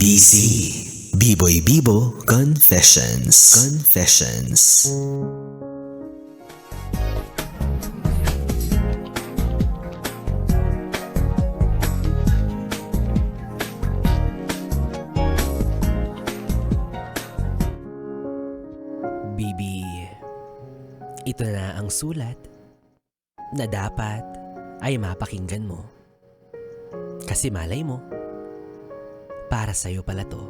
BBC Biboy Bibo Confessions. Bibi, ito na ang sulat na dapat ay mapakinggan mo. Kasi malay mo, para sa'yo pala to.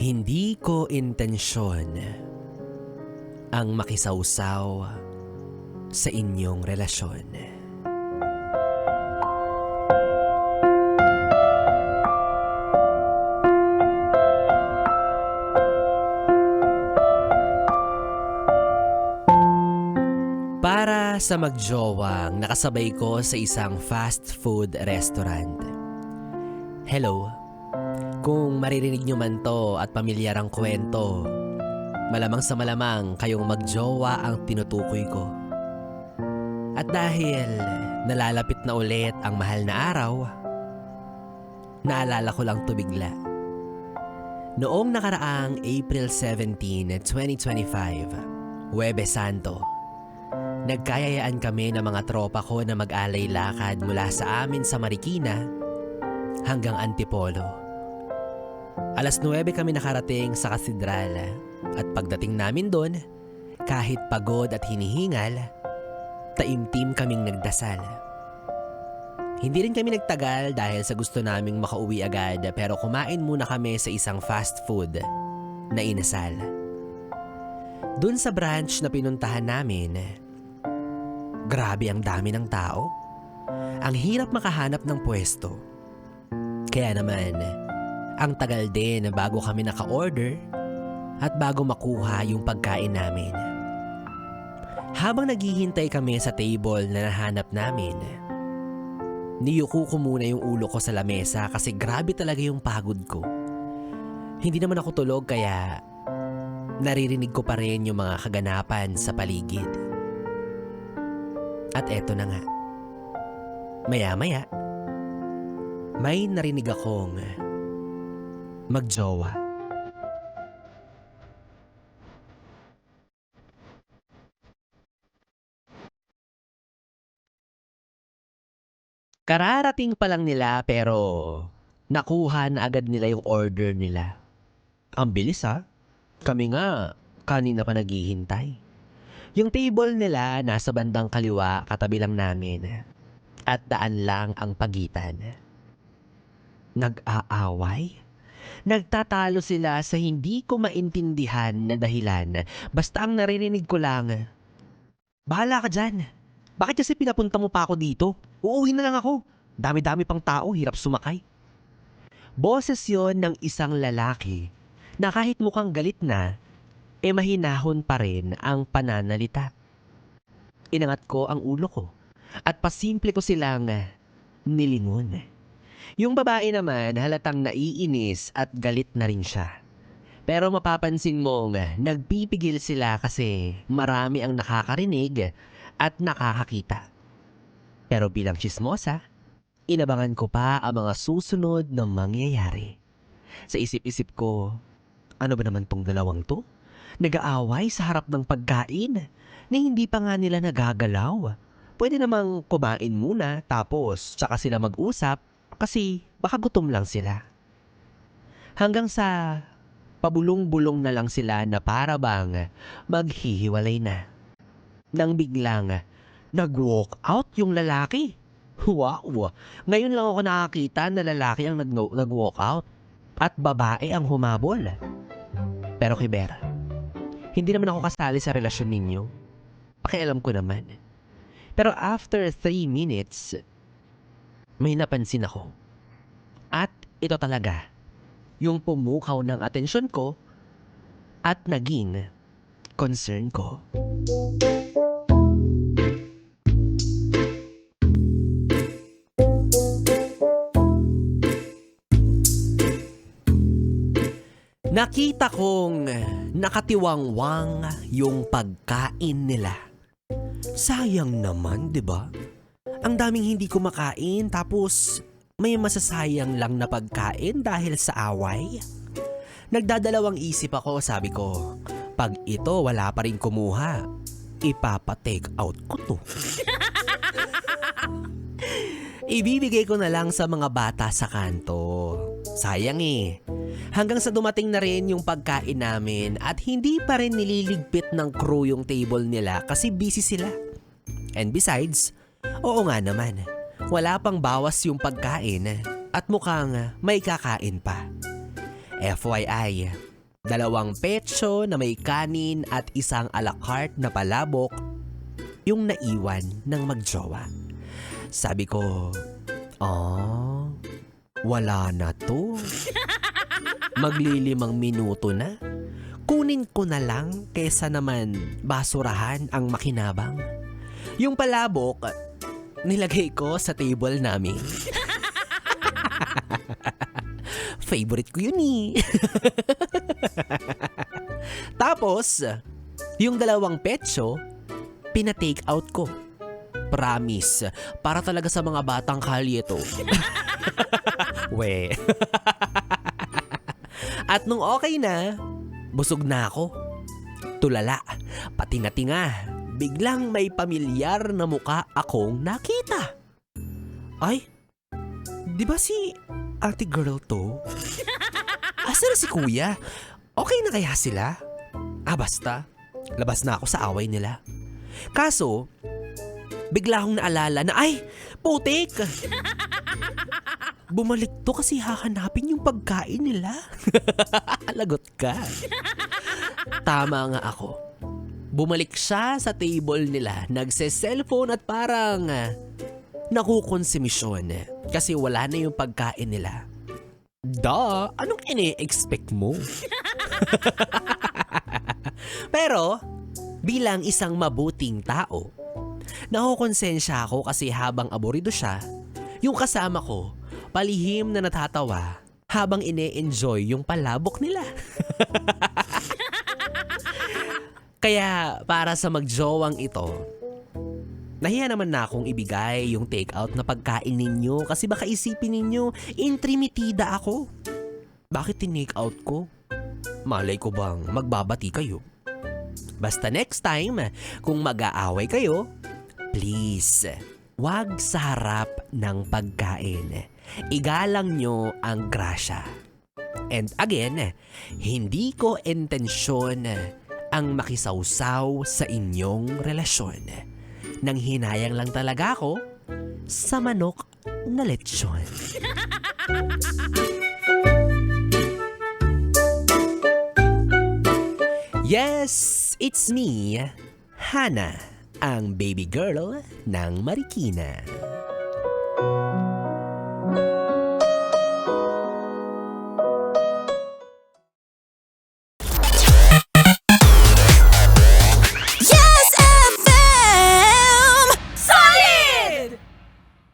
Hindi ko intensyon ang makisawsaw sa inyong relasyon. Para sa magjowang nakasabay ko sa isang fast food restaurant. Hello, kung maririnig nyo man to at pamilyar ang kwento, malamang sa malamang kayong magjowa ang tinutukoy ko. At dahil nalalapit na ulit ang mahal na araw, naalala ko lang to bigla. Noong nakaraang April 17, 2025, Huwebes Santo, nagkayayaan kami ng mga tropa ko na mag-alay lakad mula sa amin sa Marikina hanggang Antipolo. Alas 9 kami nakarating sa katedral at pagdating namin doon, kahit pagod at hinihingal, taimtim kaming nagdasal. Hindi rin kami nagtagal dahil sa gusto naming makauwi agad, pero kumain muna kami sa isang fast food na inasal. Doon sa branch na pinuntahan namin, grabe ang dami ng tao. Ang hirap makahanap ng pwesto. Kaya naman, ang tagal din bago kami naka-order at bago makuha yung pagkain namin. Habang naghihintay kami sa table na nahanap namin, niyuko ko muna yung ulo ko sa lamesa kasi grabe talaga yung pagod ko. Hindi naman ako tulog kaya naririnig ko pa rin yung mga kaganapan sa paligid. At eto na nga. Maya-maya, may narinig akong magjowa. Kararating pa lang nila pero nakuha na agad nila yung order nila. Ang bilis ha? Kami nga, kanina pa naghihintay. Yung table nila nasa bandang kaliwa katabi lang namin at daan lang ang pagitan. Nag-aaway? Nagtatalo sila sa hindi ko maintindihan na dahilan. Basta ang naririnig ko lang, bahala ka dyan. Bakit kasi pinapunta mo pa ako dito? Uuwi na lang ako. Dami-dami pang tao, hirap sumakay. Boses yon ng isang lalaki na kahit mukhang galit na, mahinahon pa rin ang pananalita. Inangat ko ang ulo ko at pasimple ko silang nilingon. Yung babae naman halatang naiinis at galit na rin siya. Pero mapapansin mong nagpipigil sila kasi marami ang nakakarinig at nakakakita. Pero bilang tsismosa, inabangan ko pa ang mga susunod na mangyayari. Sa isip-isip ko, ano ba naman tong dalawang to? Nag-aaway sa harap ng pagkain na hindi pa nga nila nagagalaw. Pwede namang kumain muna tapos tsaka sila mag-usap kasi baka gutom lang sila. Hanggang sa pabulong-bulong na lang sila na para bang maghihiwalay na. Nang biglang nag-walk out yung lalaki. Wow! Ngayon lang ako nakakita na lalaki ang nag-walk out at babae ang humabol. Pero Kiber, hindi naman ako kasali sa relasyon ninyo. Pakialam ko naman. Pero after 3 minutes, may napansin ako. At ito talaga, yung pumukaw ng atensyon ko at naging concern ko. Nakita kong nakatiwangwang yung pagkain nila. Sayang naman, 'di ba? Ang daming hindi kumakain tapos may masasayang lang na pagkain dahil sa away. Nagdadalawang isip ako, sabi ko, pag ito wala pa rin kumuha, ipapa-take out ko to. Ibibigay ko na lang sa mga bata sa kanto. Sayang eh. Hanggang sa dumating na rin yung pagkain namin at hindi pa rin nililigpit ng crew yung table nila kasi busy sila. And besides, oo nga naman, wala pang bawas yung pagkain at mukhang may kakain pa. FYI, 2 petso na may kanin at isang a la carte na palabok yung naiwan ng magjowa. Sabi ko, wala na to. Magli5 minuto na. Kunin ko na lang kesa naman basurahan ang makinabang. Yung palabok, nilagay ko sa table namin. Favorite ko yun eh. Tapos, yung 2 petso, pina-take out ko. Promise, para talaga sa mga batang kalye to. We. At nung okay na, busog na ako. Tulala, patinga-tinga, biglang may pamilyar na muka akong nakita. Ay, di ba si ate girl to? Asan na si kuya? Okay na kaya sila? Basta, labas na ako sa away nila. Kaso, bigla akong naalala na, ay, putik! Bumalik to kasi hahanapin yung pagkain nila. Lagot ka. Tama nga ako. Bumalik siya sa table nila, nagse-cellphone at parang nakukonsumisyon kasi wala na yung pagkain nila. Anong ine-expect mo? Pero, bilang isang mabuting tao, nakukonsensya ako kasi habang aborido siya, yung kasama ko, palihim na natatawa habang ine-enjoy yung palabok nila. Kaya para sa magjowang ito, nahiya naman na akong ibigay yung take-out na pagkain ninyo kasi baka isipin ninyo, intrimitida ako. Bakit tinake out ko? Malay ko bang magbabati kayo? Basta next time, kung mag-aaway kayo, please, wag sa harap ng pagkain. Igalang nyo ang grasya. And again, hindi ko intensyon ang makisawsaw sa inyong relasyon. Nang hinayang lang talaga ako sa manok na lechon. Yes, it's me, Hana, ang baby girl ng Marikina.